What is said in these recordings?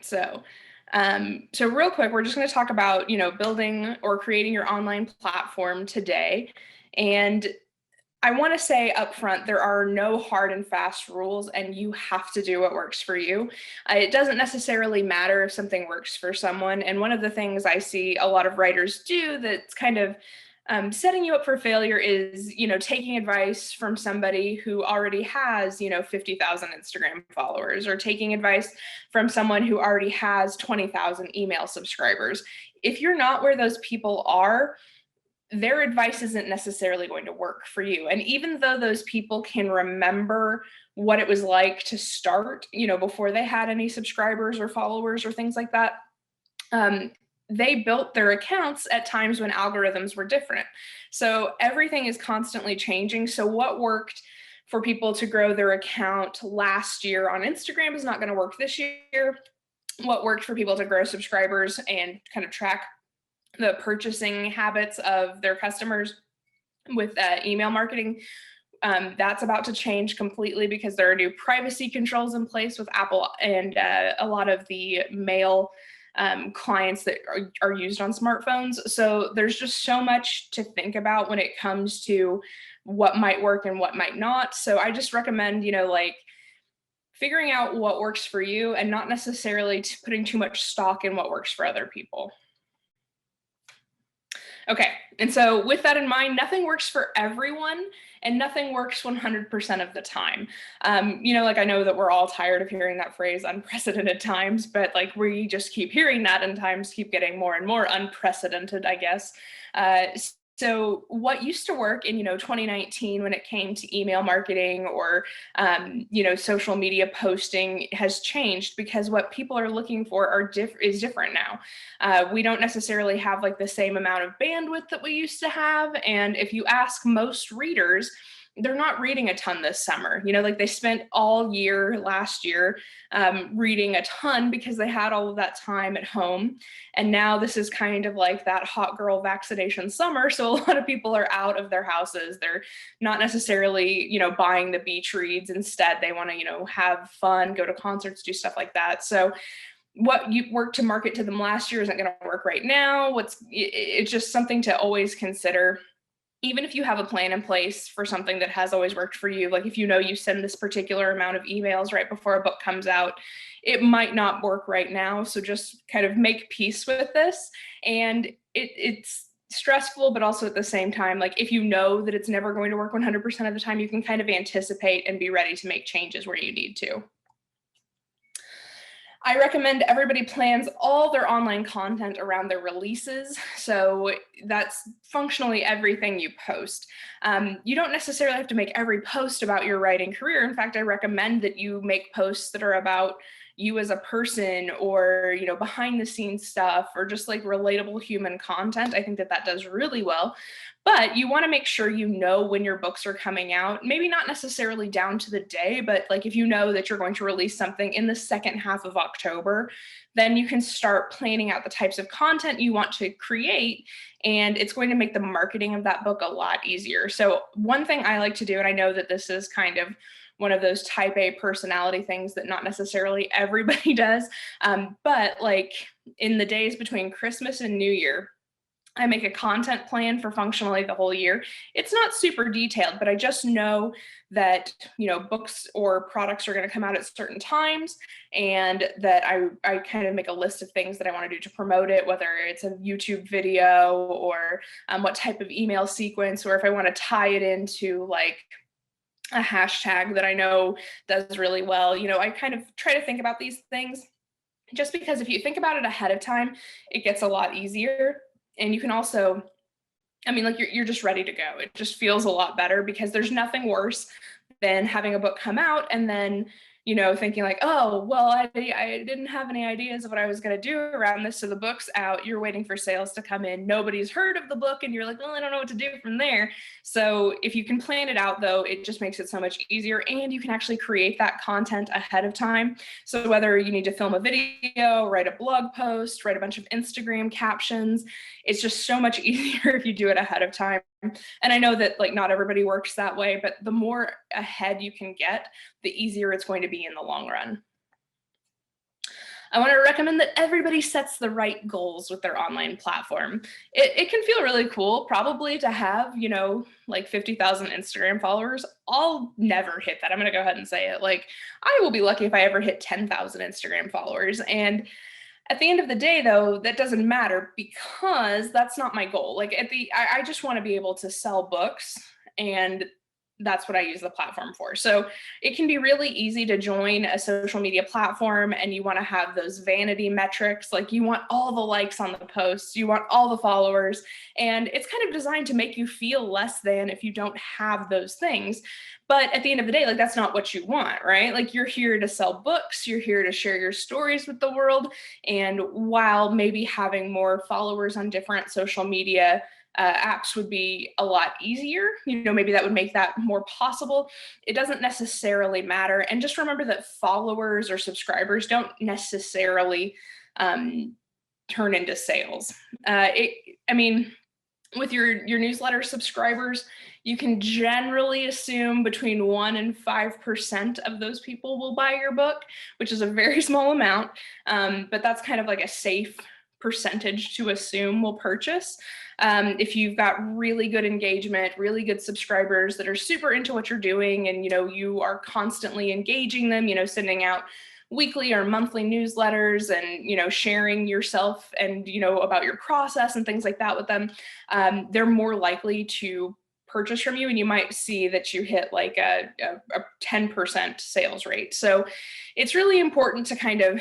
So real quick, we're just going to talk about, building or creating your online platform today. And I want to say up front, there are no hard and fast rules, and you have to do what works for you. It doesn't necessarily matter if something works for someone. And one of the things I see a lot of writers do that's kind of setting you up for failure is, taking advice from somebody who already has, 50,000 Instagram followers, or taking advice from someone who already has 20,000 email subscribers. If you're not where those people are, their advice isn't necessarily going to work for you. And even though those people can remember what it was like to start, before they had any subscribers or followers or things like that, they built their accounts at times when algorithms were different. So everything is constantly changing. So what worked for people to grow their account last year on Instagram is not going to work this year. What worked for people to grow subscribers and kind of track the purchasing habits of their customers with email marketing, that's about to change completely because there are new privacy controls in place with Apple and a lot of the mail clients that are used on smartphones. So there's just so much to think about when it comes to what might work and what might not. So I just recommend, figuring out what works for you and not necessarily putting too much stock in what works for other people. Okay, and so with that in mind, nothing works for everyone and nothing works 100% of the time. I know that we're all tired of hearing that phrase, unprecedented times, but we just keep hearing that and times keep getting more and more unprecedented, I guess. So what used to work in, 2019 when it came to email marketing or, social media posting has changed because what people are looking for is different now. We don't necessarily have the same amount of bandwidth that we used to have. And if you ask most readers, they're not reading a ton this summer. They spent all year last year reading a ton because they had all of that time at home. And now this is kind of like that hot girl vaccination summer. So a lot of people are out of their houses. They're not necessarily, buying the beach reads. Instead, they want to, have fun, go to concerts, do stuff like that. So what you worked to market to them last year isn't going to work right now. It's just something to always consider. Even if you have a plan in place for something that has always worked for you, if you send this particular amount of emails right before a book comes out, it might not work right now. So just kind of make peace with this. And it's stressful, but also at the same time, if you know that it's never going to work 100% of the time, you can kind of anticipate and be ready to make changes where you need to. I recommend everybody plans all their online content around their releases. So that's functionally everything you post. You don't necessarily have to make every post about your writing career. In fact, I recommend that you make posts that are about you as a person or, behind the scenes stuff or just relatable human content. I think that does really well. But you want to make sure when your books are coming out, maybe not necessarily down to the day, but if you know that you're going to release something in the second half of October, then you can start planning out the types of content you want to create, and it's going to make the marketing of that book a lot easier. So one thing I like to do, and I know that this is kind of one of those type A personality things that not necessarily everybody does, but in the days between Christmas and New Year, I make a content plan for functionally the whole year. It's not super detailed, but I just know that, books or products are going to come out at certain times, and that I kind of make a list of things that I want to do to promote it, whether it's a YouTube video or what type of email sequence, or if I want to tie it into a hashtag that I know does really well. I kind of try to think about these things just because if you think about it ahead of time, it gets a lot easier. And you can also, you're just ready to go. It just feels a lot better because there's nothing worse than having a book come out and then, thinking oh, well, I didn't have any ideas of what I was going to do around this. So the book's out, you're waiting for sales to come in. Nobody's heard of the book and you're well, I don't know what to do from there. So if you can plan it out though, it just makes it so much easier, and you can actually create that content ahead of time. So whether you need to film a video, write a blog post, write a bunch of Instagram captions, it's just so much easier if you do it ahead of time. And I know that not everybody works that way, but the more ahead you can get, the easier it's going to be in the long run. I want to recommend that everybody sets the right goals with their online platform. It can feel really cool, probably, to have, like 50,000 Instagram followers. I'll never hit that. I'm going to go ahead and say it. Like, I will be lucky if I ever hit 10,000 Instagram followers. And at the end of the day, though, that doesn't matter because that's not my goal. Like, I just want to be able to sell books, and that's what I use the platform for. So it can be really easy to join a social media platform and you want to have those vanity metrics. Like, you want all the likes on the posts, you want all the followers, and it's kind of designed to make you feel less than if you don't have those things. But at the end of the day, like, that's not what you want, right? Like, you're here to sell books, you're here to share your stories with the world. And while maybe having more followers on different social media apps would be a lot easier, maybe that would make that more possible, it doesn't necessarily matter. And just remember that followers or subscribers don't necessarily turn into sales. I mean, with your newsletter subscribers, you can generally assume between 1% and 5% of those people will buy your book, which is a very small amount, but that's kind of like a safe percentage to assume will purchase. If you've got really good engagement, really good subscribers that are super into what you're doing, and you are constantly engaging them, sending out weekly or monthly newsletters and sharing yourself and about your process and things like that with them, they're more likely to purchase from you, and you might see that you hit like a 10% sales rate. So it's really important to kind of,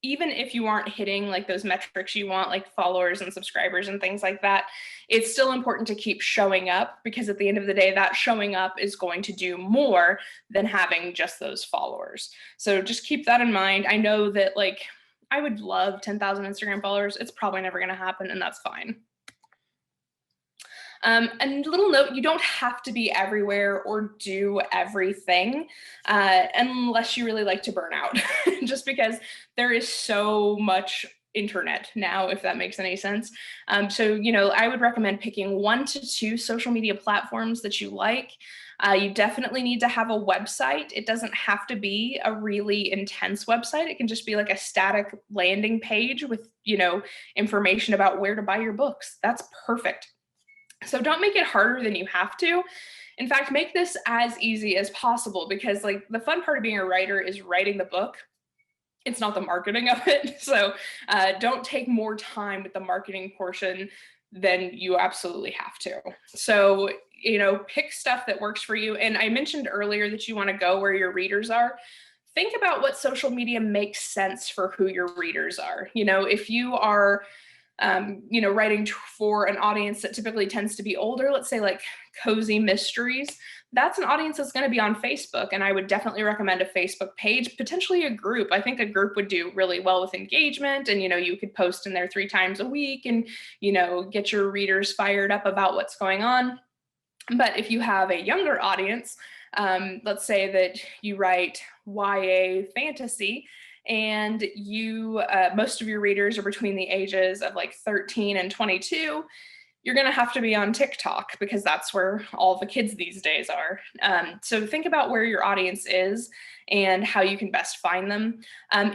even if you aren't hitting like those metrics you want, like followers and subscribers and things like that, it's still important to keep showing up, because at the end of the day, that showing up is going to do more than having just those followers. So just keep that in mind. I know that, like, I would love 10,000 Instagram followers. It's probably never going to happen, and that's fine. And little note, you don't have to be everywhere or do everything unless you really like to burn out, just because there is so much internet now, if that makes any sense. So, I would recommend picking 1 to 2 social media platforms that you like. You definitely need to have a website. It doesn't have to be a really intense website. It can just be like a static landing page with, information about where to buy your books. That's perfect. So don't make it harder than you have to. In fact, make this as easy as possible, because like the fun part of being a writer is writing the book. It's not the marketing of it. So don't take more time with the marketing portion than you absolutely have to. So, pick stuff that works for you. And I mentioned earlier that you want to go where your readers are. Think about what social media makes sense for who your readers are. If you are writing for an audience that typically tends to be older, let's say like cozy mysteries, that's an audience that's going to be on Facebook. And I would definitely recommend a Facebook page, potentially a group. I think a group would do really well with engagement, and, you could post in there 3 times a week and, get your readers fired up about what's going on. But if you have a younger audience, let's say that you write YA fantasy, and you most of your readers are between the ages of like 13 and 22, you're going to have to be on TikTok, because that's where all the kids these days are. So think about where your audience is and how you can best find them.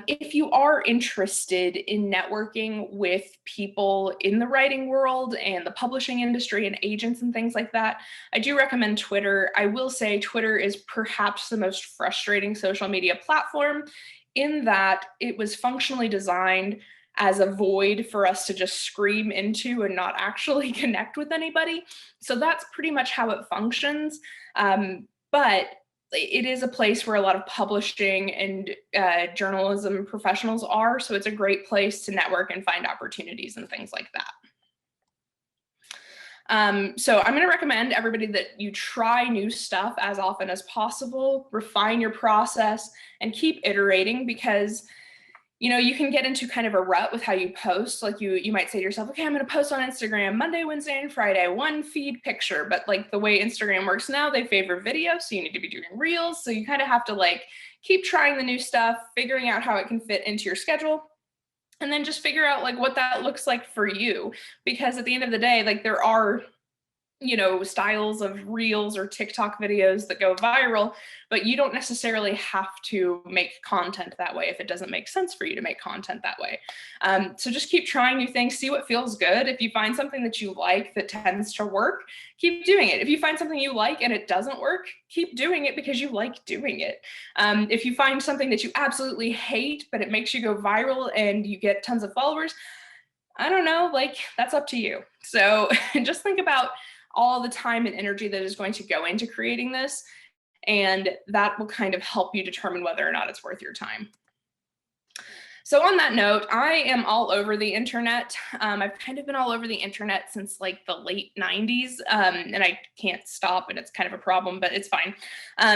If you are interested in networking with people in the writing world and the publishing industry and agents and things like that, I do recommend Twitter. I will say Twitter is perhaps the most frustrating social media platform, in that it was functionally designed as a void for us to just scream into and not actually connect with anybody. So that's pretty much how it functions. But it is a place where a lot of publishing and journalism professionals are. So it's a great place to network and find opportunities and things like that. So I'm going to recommend everybody that you try new stuff as often as possible, refine your process, and keep iterating, because you can get into kind of a rut with how you post. Like you might say to yourself, okay, I'm going to post on Instagram Monday, Wednesday, and Friday, 1 feed picture. But like the way Instagram works now, they favor video. So you need to be doing reels. So you kind of have to like keep trying the new stuff, figuring out how it can fit into your schedule, and then just figure out like what that looks like for you. Because at the end of the day, like there are styles of reels or TikTok videos that go viral, but you don't necessarily have to make content that way if it doesn't make sense for you to make content that way. So just keep trying new things, see what feels good. If you find something that you like that tends to work, keep doing it. If you find something you like and it doesn't work, keep doing it because you like doing it. If you find something that you absolutely hate, but it makes you go viral and you get tons of followers, I don't know, like that's up to you. So just think about all the time and energy that is going to go into creating this, and that will kind of help you determine whether or not it's worth your time. So on that note, I am all over the internet. I've kind of been all over the internet since like the late 90s, and I can't stop, and it's kind of a problem, but it's fine.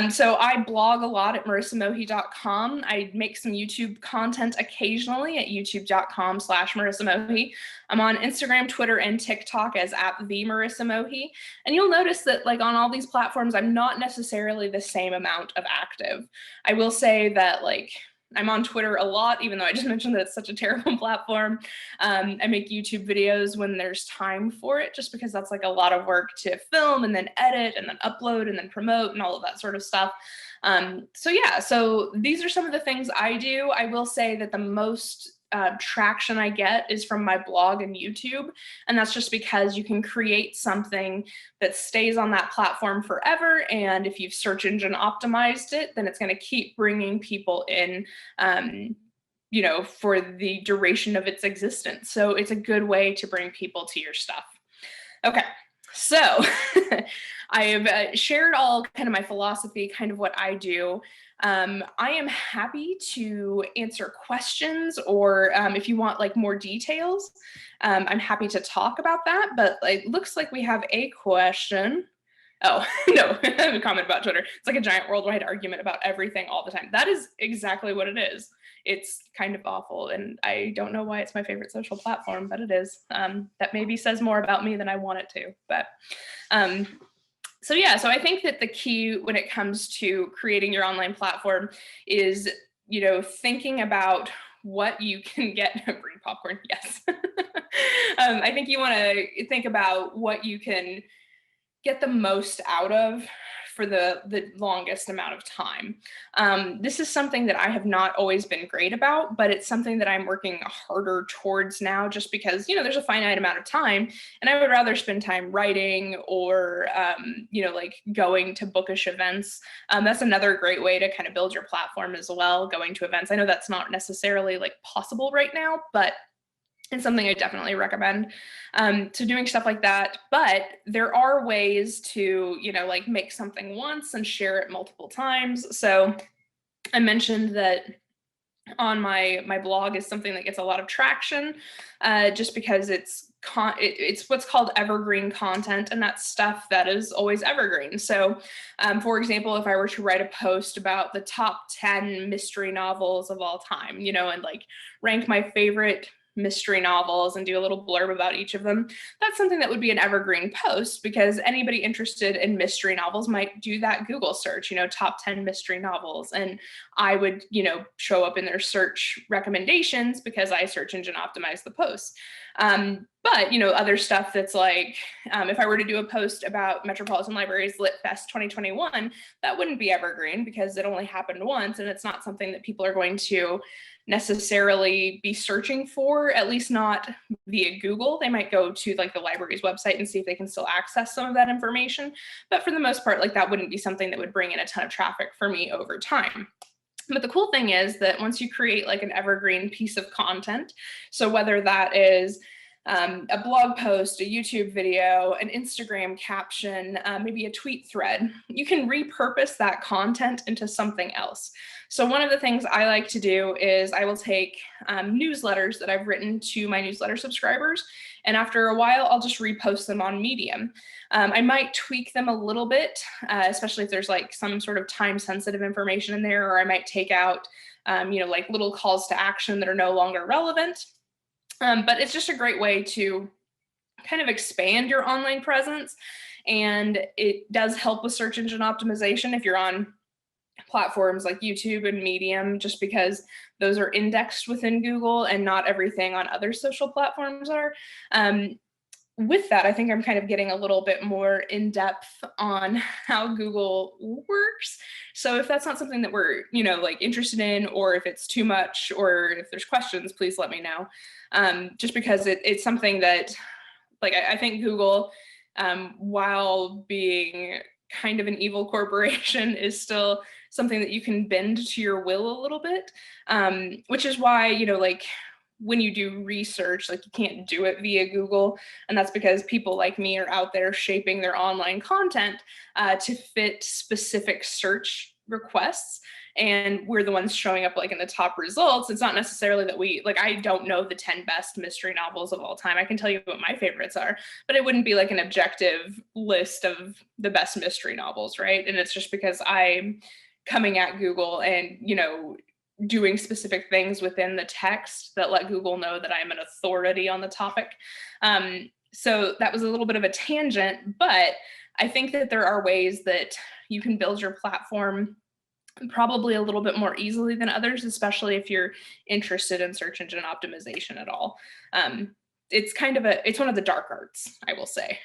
So I blog a lot at marisamohi.com. I make some YouTube content occasionally at youtube.com/marisamohi. I'm on Instagram, Twitter, and TikTok as @the_Marisa_Mohi. And you'll notice that like on all these platforms, I'm not necessarily the same amount of active. I will say that like I'm on Twitter a lot, even though I just mentioned that it's such a terrible platform. I make YouTube videos when there's time for it, just because that's like a lot of work to film and then edit and then upload and then promote and all of that sort of stuff. So yeah, so these are some of the things I do. I will say that the most traction I get is from my blog and YouTube. And that's just because you can create something that stays on that platform forever. And if you've search engine optimized it, then it's going to keep bringing people in, for the duration of its existence. So it's a good way to bring people to your stuff. Okay. So I have shared all kind of my philosophy, kind of what I do. I am happy to answer questions, or if you want like more details, I'm happy to talk about that. But it looks like we have a question. Oh, no, I have a comment about Twitter. It's like a giant worldwide argument about everything all the time. That is exactly what it is. It's kind of awful, and I don't know why it's my favorite social platform, but it is. That maybe says more about me than I want it to. But so yeah, so I think that the key when it comes to creating your online platform is, thinking about what you can get. Bring popcorn, yes. I think you want to think about what you can get the most out of for the longest amount of time. This is something that I have not always been great about, but it's something that I'm working harder towards now, just because, there's a finite amount of time, and I would rather spend time writing or, like going to bookish events. That's another great way to kind of build your platform as well, going to events. I know that's not necessarily like possible right now, but it's something I definitely recommend to doing stuff like that. But there are ways to, like make something once and share it multiple times. So I mentioned that on my blog is something that gets a lot of traction, just because it's what's called evergreen content, and that's stuff that is always evergreen. So for example, if I were to write a post about the top 10 mystery novels of all time, and like rank my favorite mystery novels and do a little blurb about each of them, that's something that would be an evergreen post, because anybody interested in mystery novels might do that Google search, top 10 mystery novels, and I would, show up in their search recommendations because I search engine optimize the post. But, other stuff that's like, if I were to do a post about Metropolitan Library's LitFest 2021, that wouldn't be evergreen because it only happened once, and it's not something that people are going to necessarily be searching for, at least not via Google. They might go to like the library's website and see if they can still access some of that information. But for the most part, like that wouldn't be something that would bring in a ton of traffic for me over time. But the cool thing is that once you create like an evergreen piece of content, so whether that is a blog post, a YouTube video, an Instagram caption, maybe a tweet thread, you can repurpose that content into something else. So one of the things I like to do is I will take newsletters that I've written to my newsletter subscribers, and after a while, I'll just repost them on Medium. I might tweak them a little bit, especially if there's like some sort of time-sensitive information in there, or I might take out, like little calls to action that are no longer relevant. But it's just a great way to kind of expand your online presence. And it does help with search engine optimization if you're on platforms like YouTube and Medium, just because those are indexed within Google and not everything on other social platforms are. with that, I think I'm kind of getting a little bit more in depth on how Google works. So if that's not something that we're, like interested in, or if it's too much, or if there's questions, please let me know. Just because it's something that, like, I think Google, while being kind of an evil corporation, is still something that you can bend to your will a little bit, which is why, like, when you do research, like, you can't do it via Google. And that's because people like me are out there shaping their online content to fit specific search requests. And we're the ones showing up, like, in the top results. It's not necessarily that I don't know the 10 best mystery novels of all time. I can tell you what my favorites are, but it wouldn't be like an objective list of the best mystery novels, right? And it's just because I'm coming at Google and, doing specific things within the text that let Google know that I'm an authority on the topic. So that was a little bit of a tangent, but I think that there are ways that you can build your platform probably a little bit more easily than others, especially if you're interested in search engine optimization at all. It's one of the dark arts, I will say.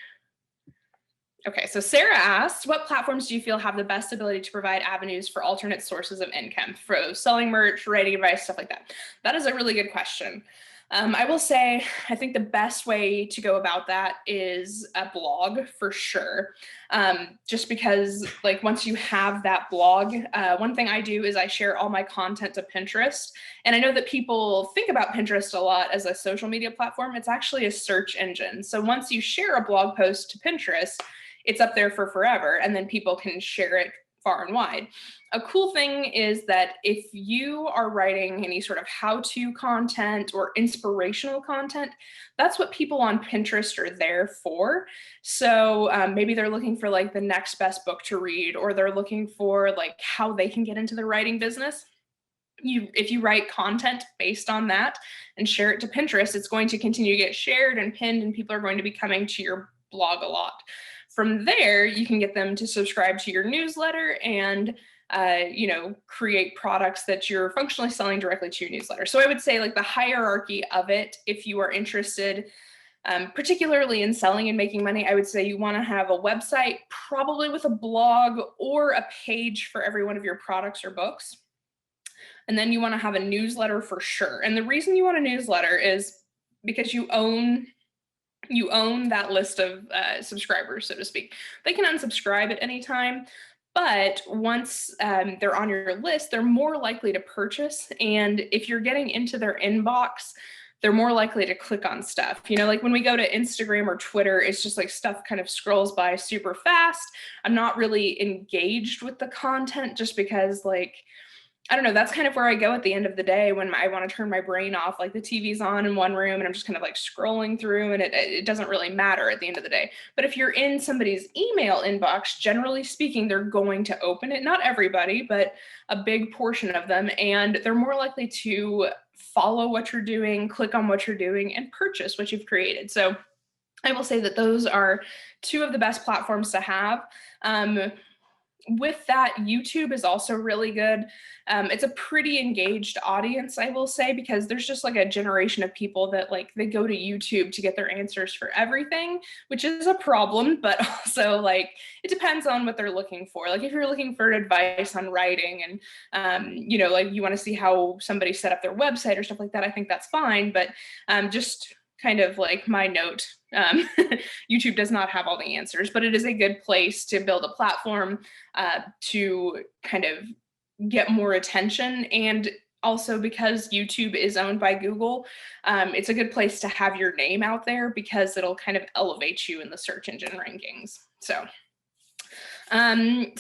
Okay, so Sarah asked, what platforms do you feel have the best ability to provide avenues for alternate sources of income for selling merch, writing advice, stuff like that? That is a really good question. I will say, I think the best way to go about that is a blog for sure. Just because, like, once you have that blog, one thing I do is I share all my content to Pinterest. And I know that people think about Pinterest a lot as a social media platform. It's actually a search engine. So once you share a blog post to Pinterest, it's up there for forever, and then people can share it far and wide. A cool thing is that if you are writing any sort of how-to content or inspirational content, that's what people on Pinterest are there for. So maybe they're looking for, like, the next best book to read, or they're looking for, like, how they can get into the writing business. If you write content based on that and share it to Pinterest, it's going to continue to get shared and pinned, and people are going to be coming to your blog a lot. From there, you can get them to subscribe to your newsletter and create products that you're functionally selling directly to your newsletter. So I would say, like, the hierarchy of it, if you are interested, particularly in selling and making money, I would say you want to have a website, probably with a blog or a page for every one of your products or books. And then you want to have a newsletter for sure. And the reason you want a newsletter is because you own that list of subscribers, so to speak. They can unsubscribe at any time, but once they're on your list, they're more likely to purchase. And if you're getting into their inbox, they're more likely to click on stuff. Like, when we go to Instagram or Twitter, it's just like stuff kind of scrolls by super fast. I'm not really engaged with the content just because, like, I don't know, that's kind of where I go at the end of the day when I want to turn my brain off. Like, the TV's on in one room and I'm just kind of, like, scrolling through, and it doesn't really matter at the end of the day. But if you're in somebody's email inbox, generally speaking, they're going to open it. Not everybody, but a big portion of them. And they're more likely to follow what you're doing, click on what you're doing, and purchase what you've created. So I will say that those are two of the best platforms to have. With that, YouTube is also really good. It's a pretty engaged audience, I will say, because there's just, like, a generation of people that, like, they go to YouTube to get their answers for everything, which is a problem, but also, like, it depends on what they're looking for. Like, if you're looking for advice on writing and, like, you want to see how somebody set up their website or stuff like that, I think that's fine. But just kind of like my note, YouTube does not have all the answers, but it is a good place to build a platform to kind of get more attention. And also, because YouTube is owned by Google, it's a good place to have your name out there because it'll kind of elevate you in the search engine rankings. I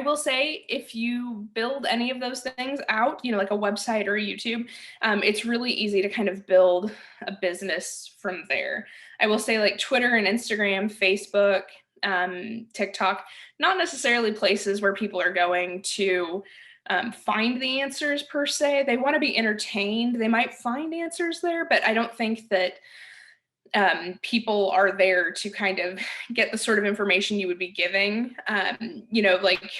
will say, if you build any of those things out, like a website or a YouTube, it's really easy to kind of build a business from there. I will say, like, Twitter and Instagram, Facebook, TikTok, not necessarily places where people are going to find the answers per se. They want to be entertained. They might find answers there, but I don't think that people are there to kind of get the sort of information you would be giving, like,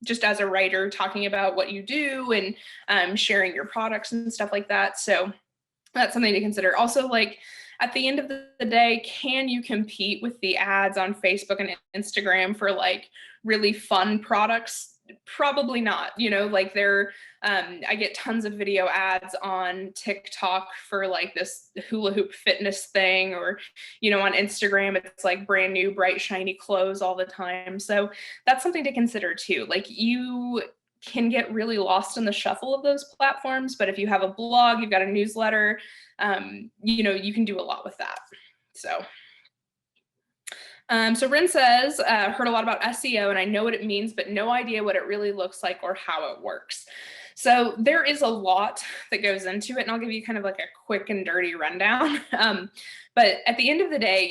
just as a writer, talking about what you do and sharing your products and stuff like that. So that's something to consider. Also, like, at the end of the day, can you compete with the ads on Facebook and Instagram for like really fun products? Probably not. You know, like I get tons of video ads on TikTok for like this hula hoop fitness thing, or, you know, on Instagram, it's like brand new, bright, shiny clothes all the time. So that's something to consider too. Like, you can get really lost in the shuffle of those platforms, but if you have a blog, you've got a newsletter, you know, you can do a lot with that. So Rin says, heard a lot about SEO and I know what it means, but no idea what it really looks like or how it works. So there is a lot that goes into it, and I'll give you kind of like a quick and dirty rundown. But at the end of the day,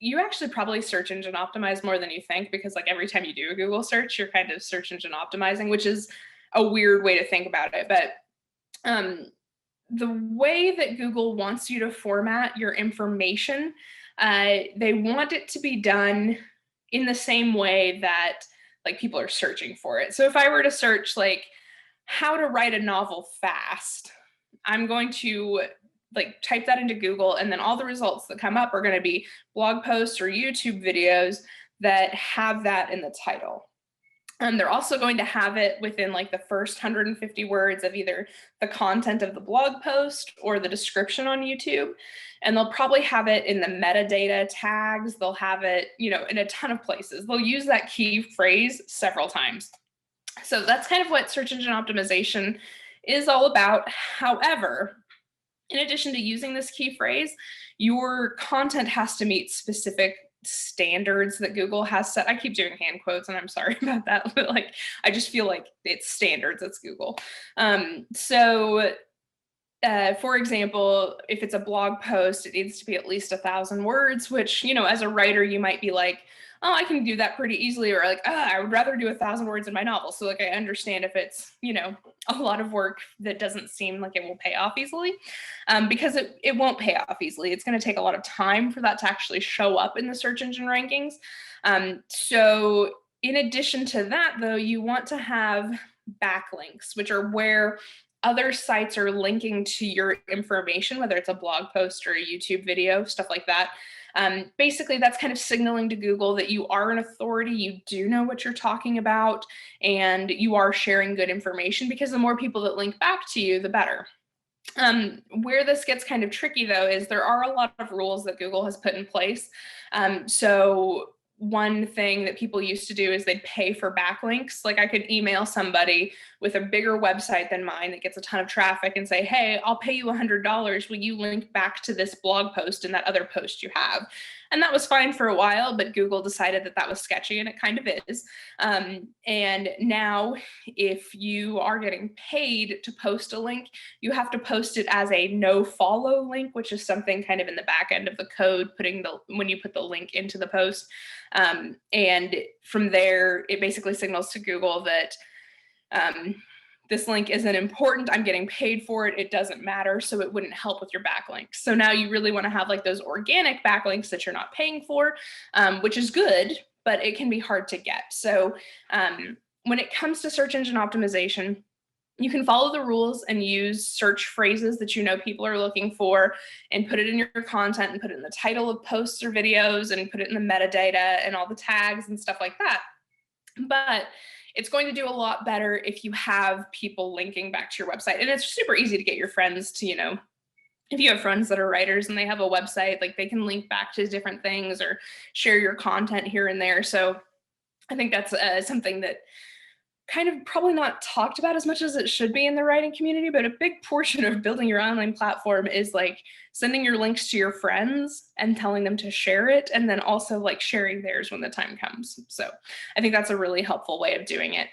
you actually probably search engine optimize more than you think, because like every time you do a Google search, you're kind of search engine optimizing, which is a weird way to think about it. But the way that Google wants you to format your information, they want it to be done in the same way that like people are searching for it. So if I were to search like how to write a novel fast, I'm going to like type that into Google, and then all the results that come up are going to be blog posts or YouTube videos that have that in the title. They're also going to have it within like the first 150 words of either the content of the blog post or the description on YouTube. And they'll probably have it in the metadata tags. They'll have it, you know, in a ton of places. They'll use that key phrase several times. So that's kind of what search engine optimization is all about. However, in addition to using this key phrase, your content has to meet specific standards that Google has set. I keep doing hand quotes and I'm sorry about that, but like, I just feel like it's standards, it's Google. For example, if it's a blog post, it needs to be at least 1,000 words, which, you know, as a writer, you might be like, oh, I can do that pretty easily, or like, I would rather do 1,000 words in my novel. So like, I understand if it's, you know, a lot of work that doesn't seem like it will pay off easily, because it won't pay off easily. It's going to take a lot of time for that to actually show up in the search engine rankings. So in addition to that, though, you want to have backlinks, which are where other sites are linking to your information, whether it's a blog post or a YouTube video, stuff like that. Basically, that's kind of signaling to Google that you are an authority, you do know what you're talking about, and you are sharing good information, because the more people that link back to you, the better. Where this gets kind of tricky, though, is there are a lot of rules that Google has put in place. So one thing that people used to do is they'd pay for backlinks. Like, I could email somebody with a bigger website than mine that gets a ton of traffic and say, hey, I'll pay you $100. Will you link back to this blog post and that other post you have? And that was fine for a while, but Google decided that that was sketchy, and it kind of is. And now if you are getting paid to post a link, you have to post it as a no follow link, which is something kind of in the back end of the code, when you put the link into the post. And from there, it basically signals to Google that this link isn't important, I'm getting paid for it, it doesn't matter, so it wouldn't help with your backlinks. So now you really want to have like those organic backlinks that you're not paying for, which is good, but it can be hard to get. So when it comes to search engine optimization, you can follow the rules and use search phrases that you know people are looking for, and put it in your content, and put it in the title of posts or videos, and put it in the metadata and all the tags and stuff like that. But it's going to do a lot better if you have people linking back to your website. And it's super easy to get your friends to, you know, if you have friends that are writers and they have a website, like they can link back to different things or share your content here and there. So I think that's something that kind of probably not talked about as much as it should be in the writing community, but a big portion of building your online platform is like sending your links to your friends and telling them to share it, and then also like sharing theirs when the time comes. So I think that's a really helpful way of doing it.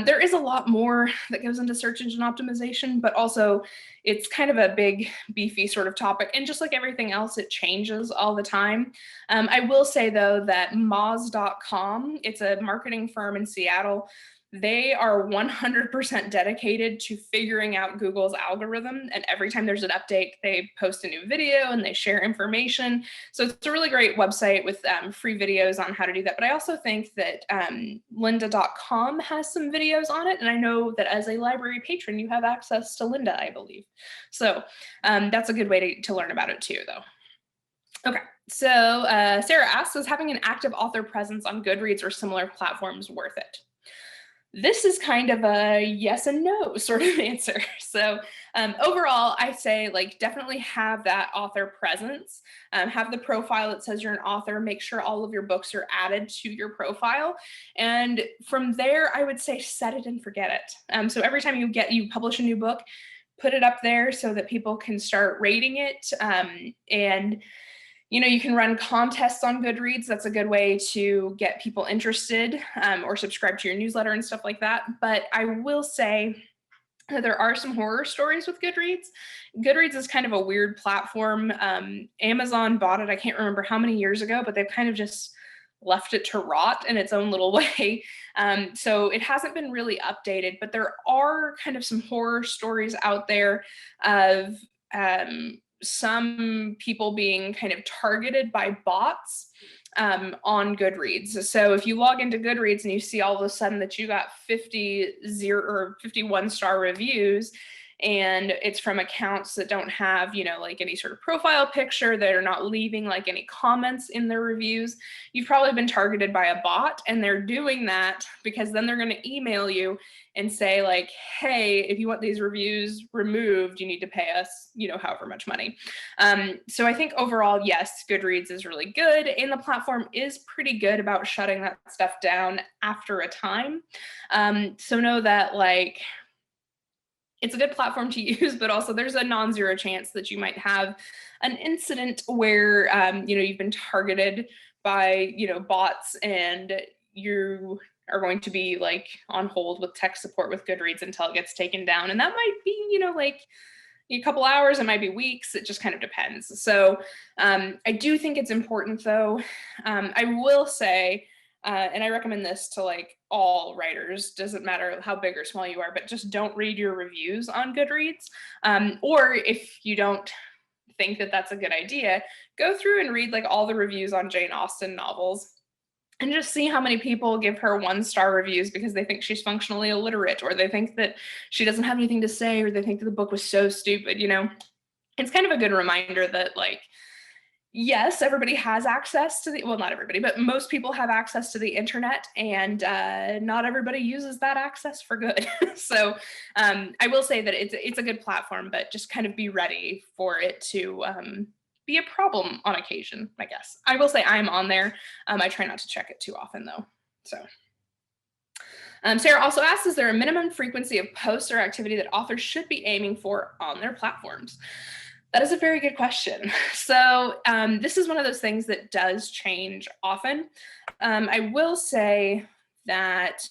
There is a lot more that goes into search engine optimization, but also it's kind of a big, beefy sort of topic. And just like everything else, it changes all the time. I will say, though, that Moz.com, it's a marketing firm in Seattle. They are 100% dedicated to figuring out Google's algorithm. And every time there's an update, they post a new video and they share information. So it's a really great website with free videos on how to do that. But I also think that lynda.com has some videos on it. And I know that as a library patron, you have access to Lynda, I believe. So that's a good way to learn about it too, though. Okay, so Sarah asks, is having an active author presence on Goodreads or similar platforms worth it? This is kind of a yes and no sort of answer. So overall, I say like definitely have that author presence, have the profile that says you're an author, make sure all of your books are added to your profile. And from there, I would say set it and forget it. So every time you publish a new book, put it up there so that people can start rating it. And you can run contests on Goodreads. That's a good way to get people interested or subscribe to your newsletter and stuff like that. But I will say that there are some horror stories with Goodreads. Goodreads is kind of a weird platform. Amazon bought it, I can't remember how many years ago, but they've kind of just left it to rot in its own little way. So it hasn't been really updated, but there are kind of some horror stories out there of some people being kind of targeted by bots on Goodreads. So if you log into Goodreads and you see all of a sudden that you got 51 star reviews, and it's from accounts that don't have, like any sort of profile picture, that are not leaving like any comments in their reviews, you've probably been targeted by a bot. And they're doing that because then they're going to email you and say like, hey, if you want these reviews removed, you need to pay us, however much money. So I think overall, yes, Goodreads is really good. And the platform is pretty good about shutting that stuff down after a time. So know that like, it's a good platform to use, but also there's a non-zero chance that you might have an incident where, you've been targeted by, bots, and you are going to be like on hold with tech support with Goodreads until it gets taken down. And that might be, like a couple hours, it might be weeks, it just kind of depends. So I do think it's important though. I will say, and I recommend this to like all writers, doesn't matter how big or small you are, but just don't read your reviews on Goodreads. Or if you don't think that that's a good idea, go through and read like all the reviews on Jane Austen novels and just see how many people give her 1-star reviews because they think she's functionally illiterate, or they think that she doesn't have anything to say, or they think that the book was so stupid. It's kind of a good reminder that like, yes, everybody has access to not everybody, but most people have access to the internet, and not everybody uses that access for good. So I will say that it's a good platform, but just kind of be ready for it to be a problem on occasion, I guess. I will say I'm on there. I try not to check it too often though. So Sarah also asks, is there a minimum frequency of posts or activity that authors should be aiming for on their platforms? That is a very good question. So this is one of those things that does change often. I will say that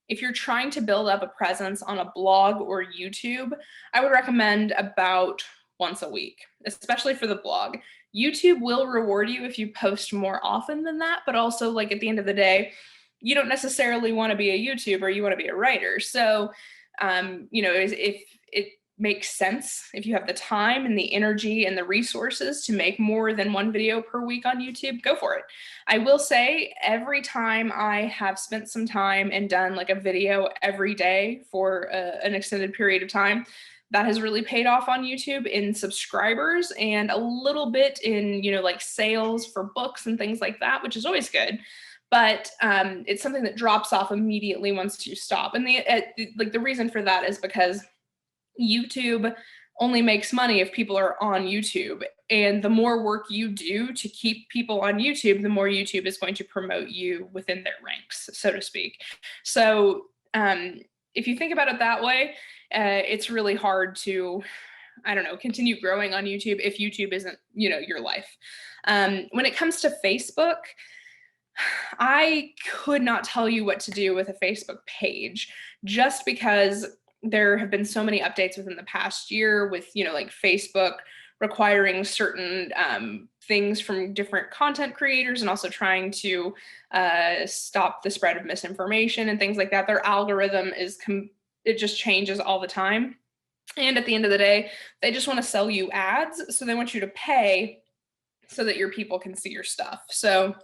if you're trying to build up a presence on a blog or YouTube, I would recommend about once a week, especially for the blog. YouTube will reward you if you post more often than that, but also like at the end of the day, you don't necessarily want to be a YouTuber, you want to be a writer. So, if it makes sense, if you have the time and the energy and the resources to make more than one video per week on YouTube, go for it. I will say every time I have spent some time and done like a video every day for an extended period of time, that has really paid off on YouTube in subscribers and a little bit in, like sales for books and things like that, which is always good. But it's something that drops off immediately once you stop. And the reason for that is because YouTube only makes money if people are on YouTube. And the more work you do to keep people on YouTube, the more YouTube is going to promote you within their ranks, so to speak. So if you think about it that way, it's really hard to, continue growing on YouTube if YouTube isn't, your life. When it comes to Facebook, I could not tell you what to do with a Facebook page, just because there have been so many updates within the past year with, like Facebook requiring certain things from different content creators, and also trying to stop the spread of misinformation and things like that. Their algorithm it just changes all the time. And at the end of the day, they just want to sell you ads. So they want you to pay so that your people can see your stuff. So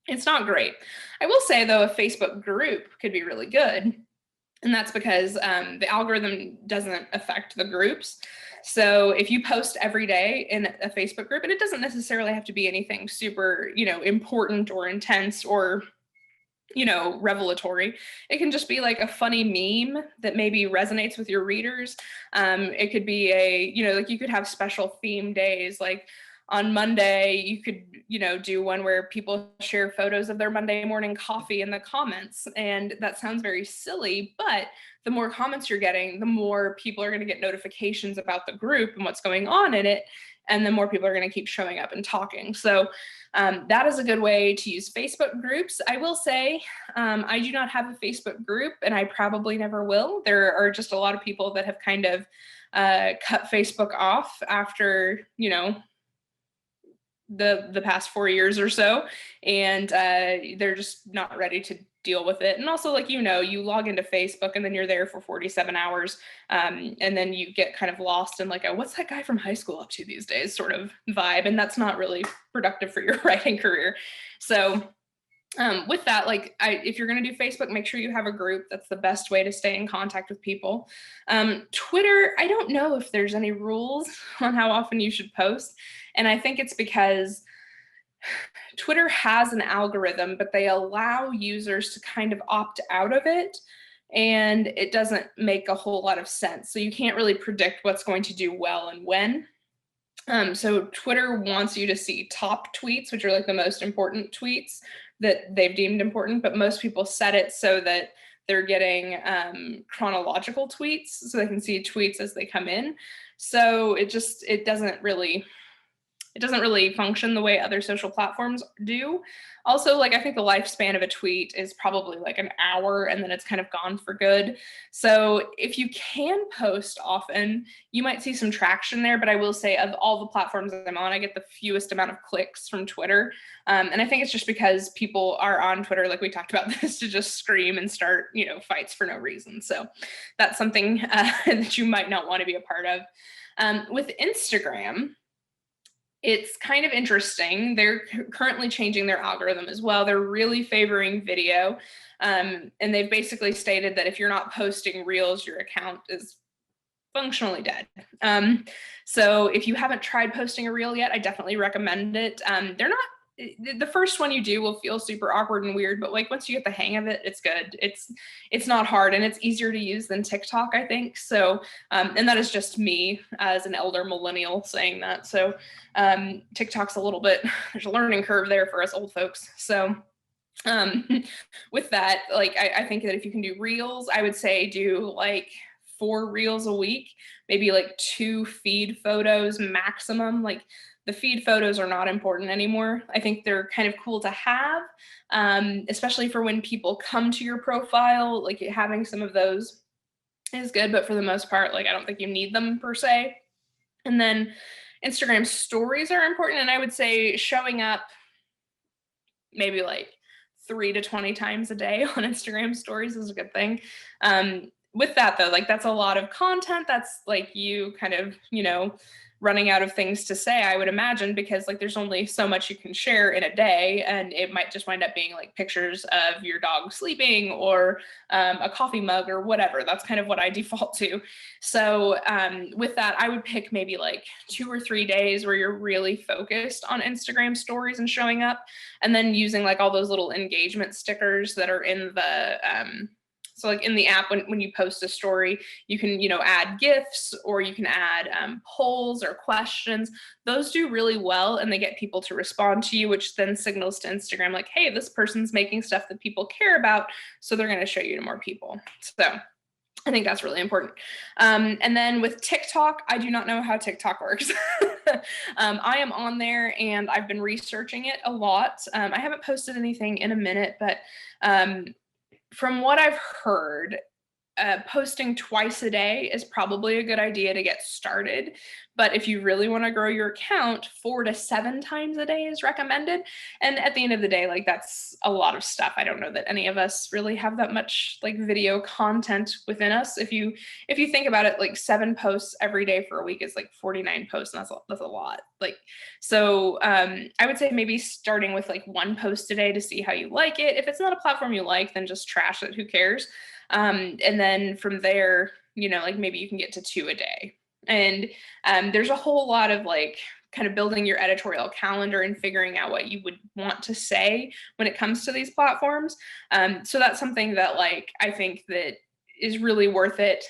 it's not great. I will say, though, a Facebook group could be really good. And that's because the algorithm doesn't affect the groups. So if you post every day in a Facebook group, and it doesn't necessarily have to be anything super, important or intense or revelatory. It can just be like a funny meme that maybe resonates with your readers. It could be like you could have special theme days, like on Monday, you could, do one where people share photos of their Monday morning coffee in the comments. And that sounds very silly, but the more comments you're getting, the more people are going to get notifications about the group and what's going on in it. And the more people are going to keep showing up and talking. So that is a good way to use Facebook groups. I will say I do not have a Facebook group, and I probably never will. There are just a lot of people that have kind of cut Facebook off after, the past 4 years or so, and they're just not ready to deal with it. And also, like, you log into Facebook and then you're there for 47 hours, and then you get kind of lost in like what's that guy from high school up to these days sort of vibe, and that's not really productive for your writing career. So with that, if you're going to do Facebook, make sure you have a group. That's the best way to stay in contact with people. Twitter, I don't know if there's any rules on how often you should post. And I think it's because Twitter has an algorithm, but they allow users to kind of opt out of it. And it doesn't make a whole lot of sense. So you can't really predict what's going to do well and when. So Twitter wants you to see top tweets, which are like the most important tweets that they've deemed important, but most people set it so that they're getting chronological tweets, so they can see tweets as they come in. So it doesn't really function the way other social platforms do. Also, I think the lifespan of a tweet is probably like an hour, and then it's kind of gone for good. So if you can post often, you might see some traction there. But I will say, of all the platforms that I'm on, I get the fewest amount of clicks from Twitter. And I think it's just because people are on Twitter, like we talked about this, to just scream and start, fights for no reason. So that's something that you might not want to be a part of. With Instagram, it's kind of interesting. They're currently changing their algorithm as well. They're really favoring video. And they've basically stated that if you're not posting reels, your account is functionally dead. So if you haven't tried posting a reel yet, I definitely recommend it. The first one you do will feel super awkward and weird, but once you get the hang of it, it's good. It's not hard, and it's easier to use than TikTok, I think. So, and that is just me as an elder millennial saying that. So TikTok's a little bit, there's a learning curve there for us old folks. So with that, I think that if you can do reels, I would say do 4 reels a week, maybe 2 feed photos maximum. The feed photos are not important anymore. I think they're kind of cool to have, especially for when people come to your profile. Having some of those is good, but for the most part, I don't think you need them per se. And then Instagram stories are important, and I would say showing up maybe 3 to 20 times a day on Instagram stories is a good thing. With that though, that's a lot of content. That's you kind of, running out of things to say, I would imagine, because there's only so much you can share in a day, and it might just wind up being pictures of your dog sleeping or a coffee mug or whatever. That's kind of what I default to. So with that, I would pick maybe 2 or 3 days where you're really focused on Instagram stories and showing up, and then using all those little engagement stickers that are in the so in the app, when you post a story, you can, add GIFs, or you can add polls or questions. Those do really well, and they get people to respond to you, which then signals to Instagram hey, this person's making stuff that people care about, so they're going to show you to more people. So I think that's really important. And then with TikTok, I do not know how TikTok works. I am on there, and I've been researching it a lot. I haven't posted anything in a minute, but from what I've heard, posting twice a day is probably a good idea to get started. But if you really want to grow your account, 4 to 7 times a day is recommended. And at the end of the day, like that's a lot of stuff. I don't know that any of us really have that much like video content within us. If you think about it, like 7 posts every day for a week is like 49 posts, and that's a lot. Like, so I would say maybe starting with like 1 post a day to see how you like it. If it's not a platform you like, then just trash it. Who cares? And then from there, you know, like maybe you can get to 2 a day. And there's a whole lot of like kind of building your editorial calendar and figuring out what you would want to say when it comes to these platforms. So that's something that like I think that is really worth it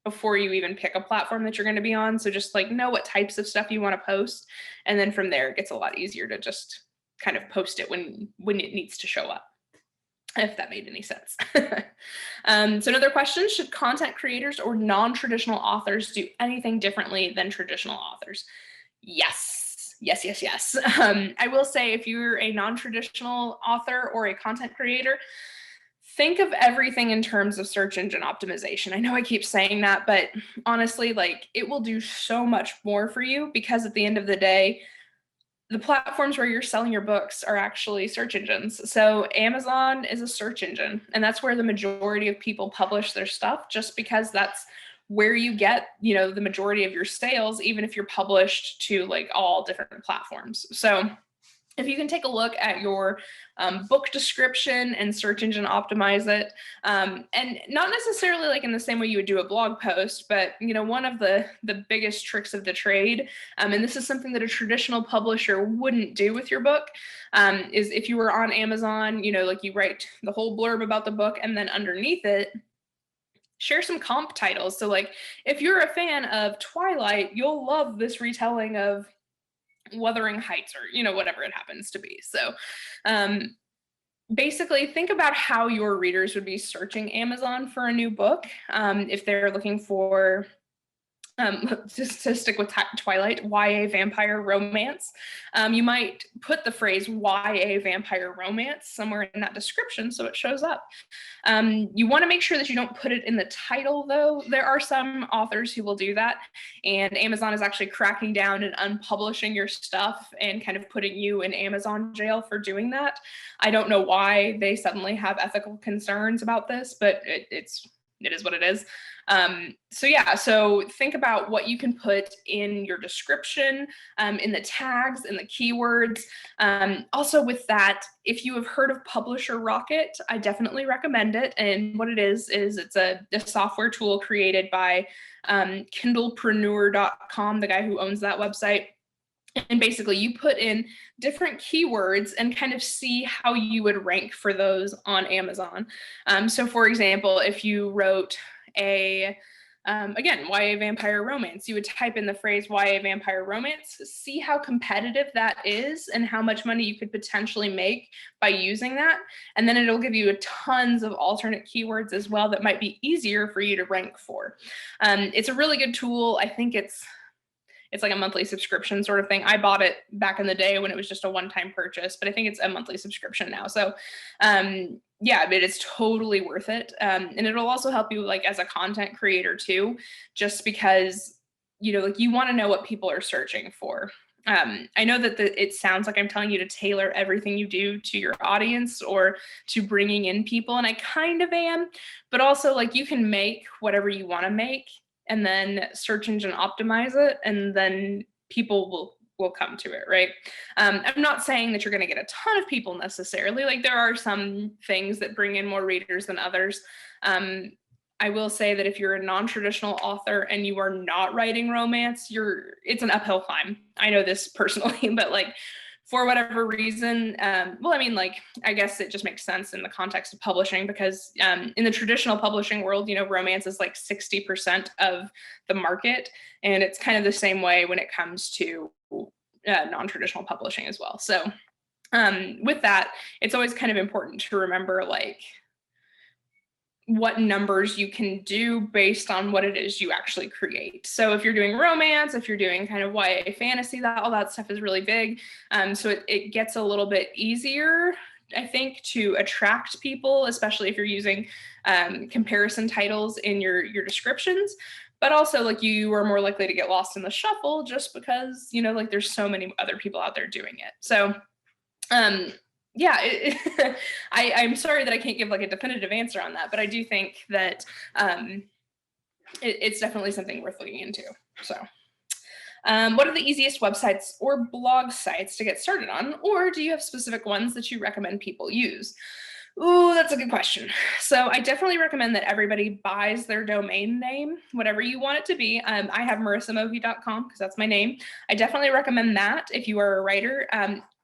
before you even pick a platform that you're going to be on. So just like know what types of stuff you want to post, and then from there it gets a lot easier to just kind of post it when it needs to show up, if that made any sense. So another question, should content creators or non-traditional authors do anything differently than traditional authors? Yes. I will say if you're a non-traditional author or a content creator, think of everything in terms of search engine optimization. I know I keep saying that, but honestly, like it will do so much more for you, because at the end of the day, the platforms where you're selling your books are actually search engines. So Amazon is a search engine, and that's where the majority of people publish their stuff, just because that's where you get, you know, the majority of your sales, even if you're published to like all different platforms. So if you can take a look at your book description and search engine optimize it, and not necessarily like in the same way you would do a blog post, but you know, one of the biggest tricks of the trade, and this is something that a traditional publisher wouldn't do with your book, is if you were on Amazon, you know, like you write the whole blurb about the book, and then underneath it, share some comp titles. So like if you're a fan of Twilight, you'll love this retelling of Wuthering Heights, or you know, whatever it happens to be. So basically think about how your readers would be searching Amazon for a new book. If they're looking for just to stick with Twilight, YA vampire romance, you might put the phrase YA vampire romance somewhere in that description so it shows up. You want to make sure that you don't put it in the title, though. There are some authors who will do that, and Amazon is actually cracking down and unpublishing your stuff and kind of putting you in Amazon jail for doing that. I don't know why they suddenly have ethical concerns about this, but it is what it is. So yeah, so think about what you can put in your description, in the tags, in the keywords. Also with that, if you have heard of Publisher Rocket, I definitely recommend it. And what it is it's a software tool created by kindlepreneur.com, the guy who owns that website. And basically you put in different keywords and kind of see how you would rank for those on Amazon. So for example, if you wrote again, YA vampire romance, you would type in the phrase YA vampire romance, see how competitive that is and how much money you could potentially make by using that. And then it'll give you tons of alternate keywords as well that might be easier for you to rank for. It's a really good tool. I think it's like a monthly subscription sort of thing. I bought it back in the day when it was just a one-time purchase, but I think it's a monthly subscription now. So yeah, but it's totally worth it. And it'll also help you like as a content creator too, just because, you know, like you want to know what people are searching for. I know that it sounds like I'm telling you to tailor everything you do to your audience or to bringing in people, and I kind of am, but also like you can make whatever you want to make and then search engine optimize it, and then people will come to it, right? I'm not saying that you're going to get a ton of people necessarily. Like there are some things that bring in more readers than others. I will say that if you're a non-traditional author and you are not writing romance, it's an uphill climb. I know this personally, but like for whatever reason, well, I mean, like, I guess it just makes sense in the context of publishing because in the traditional publishing world, you know, romance is like 60% of the market. And it's kind of the same way when it comes to non-traditional publishing as well. So with that, it's always kind of important to remember like what numbers you can do based on what it is you actually create. So if you're doing romance, if you're doing kind of YA fantasy, all that stuff is really big. So it gets a little bit easier I think, to attract people, especially if you're using comparison titles in your descriptions. But also, like, you are more likely to get lost in the shuffle just because, you know, like, there's so many other people out there doing it. So yeah, I'm sorry that I can't give like a definitive answer on that, but I do think that it's definitely something worth looking into. So what are the easiest websites or blog sites to get started on? Or do you have specific ones that you recommend people use? Ooh, that's a good question. So I definitely recommend that everybody buys their domain name, whatever you want it to be. I have marisamohi.com because that's my name. I definitely recommend that if you are a writer.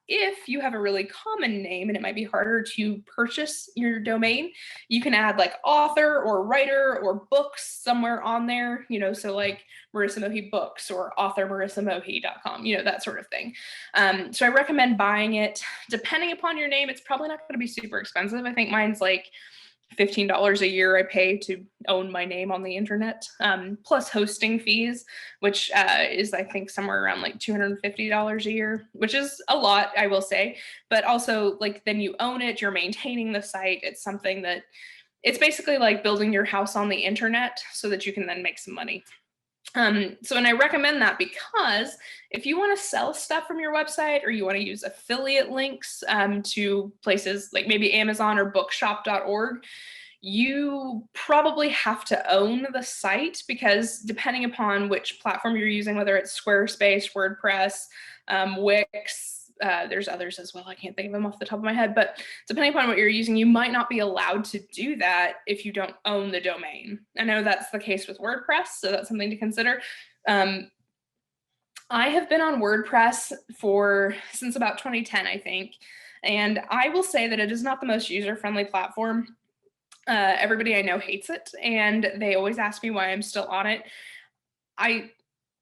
If you have a really common name and it might be harder to purchase your domain, you can add like author or writer or books somewhere on there, you know, so like Marisa Mohi books or authormarisamohi.com, you know, that sort of thing. So I recommend buying it. Depending upon your name, it's probably not going to be super expensive. I think mine's like $15 a year I pay to own my name on the internet, plus hosting fees, which is, I think, somewhere around like $250 a year, which is a lot, I will say. But also, like, then you own it, you're maintaining the site. It's something that, it's basically like building your house on the internet so that you can then make some money. And I recommend that because if you want to sell stuff from your website or you want to use affiliate links to places like maybe Amazon or bookshop.org, you probably have to own the site because depending upon which platform you're using, whether it's Squarespace, WordPress, Wix, there's others as well. I can't think of them off the top of my head, but depending upon what you're using, you might not be allowed to do that if you don't own the domain. I know that's the case with WordPress, so that's something to consider. I have been on WordPress since about 2010, I think, and I will say that it is not the most user-friendly platform. Everybody I know hates it, and they always ask me why I'm still on it.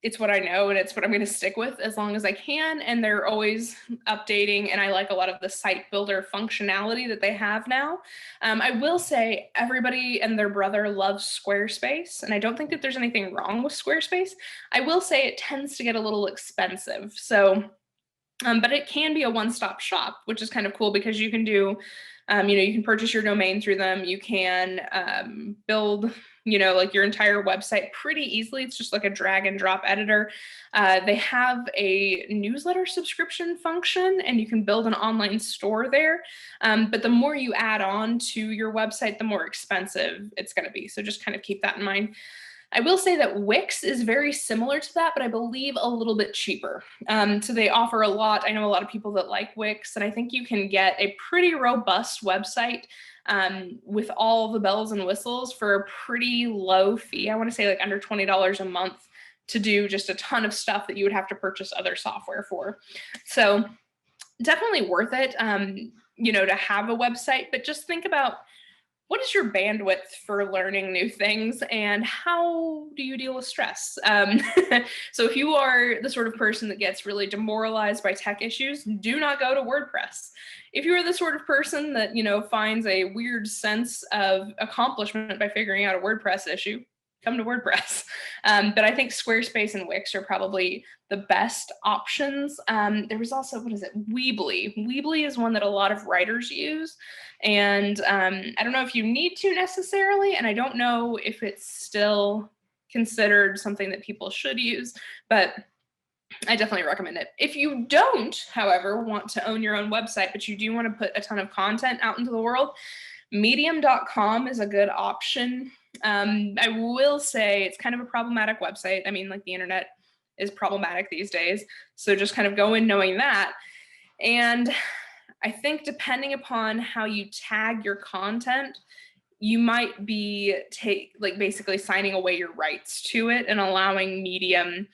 It's what I know and it's what I'm going to stick with as long as I can. And they're always updating. And I like a lot of the site builder functionality that they have now. I will say everybody and their brother loves Squarespace. And I don't think that there's anything wrong with Squarespace. I will say it tends to get a little expensive. So, but it can be a one-stop shop, which is kind of cool because you can do, you can purchase your domain through them. You can build, like your entire website pretty easily. It's just like a drag and drop editor. They have a newsletter subscription function and you can build an online store there. But the more you add on to your website, the more expensive it's going to be. So just kind of keep that in mind. I will say that Wix is very similar to that, but I believe a little bit cheaper. So they offer a lot. I know a lot of people that like Wix, and I think you can get a pretty robust website with all the bells and whistles for a pretty low fee. I want to say like under $20 a month to do just a ton of stuff that you would have to purchase other software for. So definitely worth it, to have a website, but just think about, what is your bandwidth for learning new things and how do you deal with stress? So if you are the sort of person that gets really demoralized by tech issues, do not go to WordPress. If you are the sort of person that, finds a weird sense of accomplishment by figuring out a WordPress issue, come to WordPress. But I think Squarespace and Wix are probably the best options. There was also, Weebly. Weebly is one that a lot of writers use. And I don't know if you need to necessarily, and I don't know if it's still considered something that people should use, but I definitely recommend it. If you don't, however, want to own your own website, but you do want to put a ton of content out into the world, medium.com is a good option. I will say it's kind of a problematic website. I mean, like, the internet is problematic these days. So just kind of go in knowing that. And I think depending upon how you tag your content, you might be basically signing away your rights to it and allowing Medium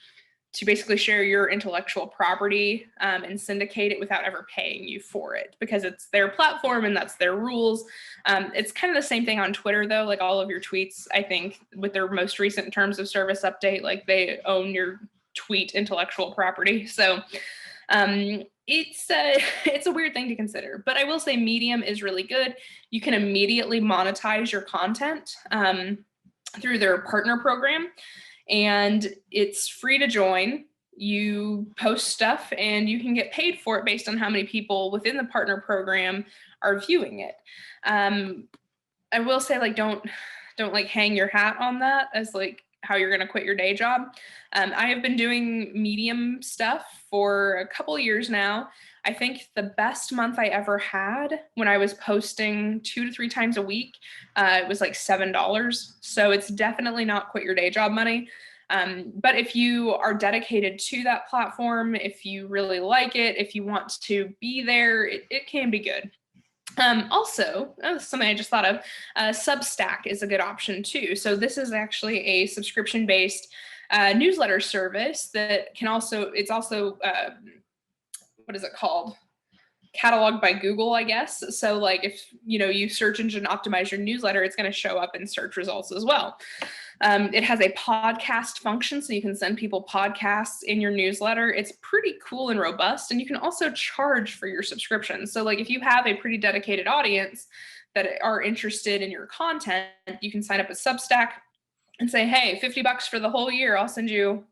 to basically share your intellectual property and syndicate it without ever paying you for it, because it's their platform and that's their rules. It's kind of the same thing on Twitter, though. Like, all of your tweets, I think, with their most recent terms of service update, like, they own your tweet intellectual property. So it's a weird thing to consider, but I will say Medium is really good. You can immediately monetize your content through their partner program, and it's free to join. you post stuff and you can get paid for it based on how many people within the partner program are viewing it. I will say, like, don't like hang your hat on that as like how you're going to quit your day job. I have been doing Medium stuff for a couple years now. I think the best month I ever had when I was posting 2 to 3 times a week, it was like $7. So it's definitely not quit your day job money. But if you are dedicated to that platform, if you really like it, if you want to be there, it can be good. Also, something I just thought of, Substack is a good option too. So this is actually a subscription-based newsletter service that can also, it's also, what is it called? Cataloged by Google, I guess. So like if, you search engine optimize your newsletter, it's going to show up in search results as well. It has a podcast function, so you can send people podcasts in your newsletter. It's pretty cool and robust, and you can also charge for your subscription. So like if you have a pretty dedicated audience that are interested in your content, you can sign up at Substack and say, hey, $50 for the whole year, I'll send you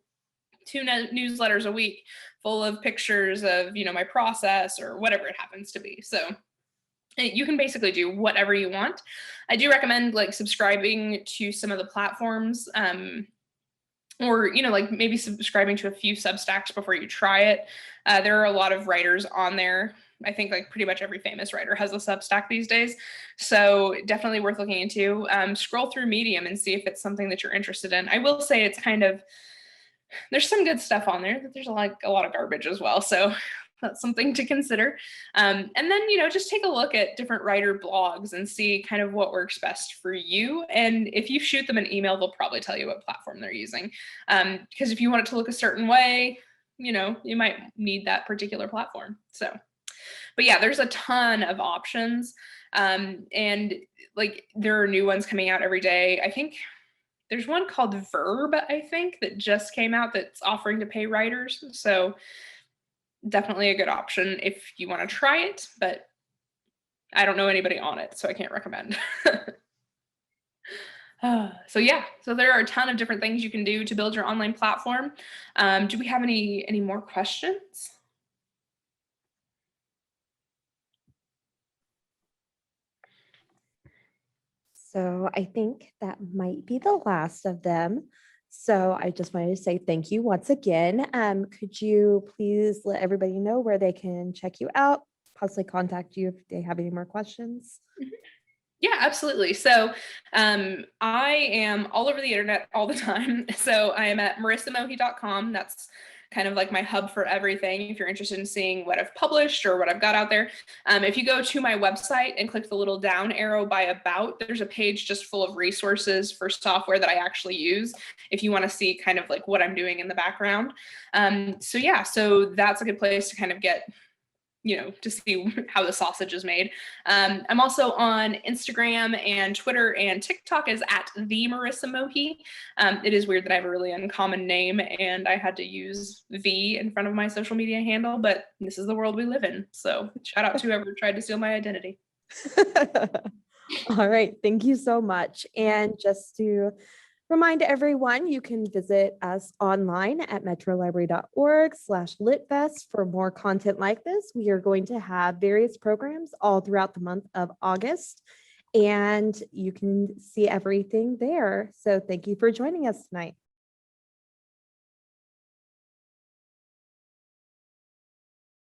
2 newsletters a week full of pictures of, my process or whatever it happens to be. So you can basically do whatever you want. I do recommend like subscribing to some of the platforms, or like maybe subscribing to a few Substacks before you try it. There are a lot of writers on there. I think like pretty much every famous writer has a Substack these days. So definitely worth looking into. Scroll through Medium and see if it's something that you're interested in. I will say it's kind of, there's some good stuff on there, but there's like a lot of garbage as well. So that's something to consider. And then, just take a look at different writer blogs and see kind of what works best for you. And if you shoot them an email, they'll probably tell you what platform they're using. Because if you want it to look a certain way, you might need that particular platform. So, but yeah, there's a ton of options. And like there are new ones coming out every day. I think there's one called Verb, I think, that just came out that's offering to pay writers. So definitely a good option if you want to try it, but I don't know anybody on it, so I can't recommend. So yeah, so there are a ton of different things you can do to build your online platform. Do we have any more questions? So I think that might be the last of them. So I just wanted to say thank you once again. Could you please let everybody know where they can check you out, possibly contact you if they have any more questions? Yeah, absolutely. So I am all over the internet all the time. So I am at marisamohi.com. That's kind of like my hub for everything. If you're interested in seeing what I've published or what I've got out there, if you go to my website and click the little down arrow by about, there's a page just full of resources for software that I actually use if you want to see kind of like what I'm doing in the background. So yeah, so that's a good place to kind of get to see how the sausage is made. I'm also on Instagram and Twitter and TikTok is at the Marisa Mohi. It is weird that I have a really uncommon name and I had to use the in front of my social media handle, but this is the world we live in. So shout out to whoever tried to steal my identity. All right. Thank you so much. And just to remind everyone, you can visit us online at metrolibrary.org/LitFest for more content like this. We are going to have various programs all throughout the month of August, and you can see everything there. So thank you for joining us tonight.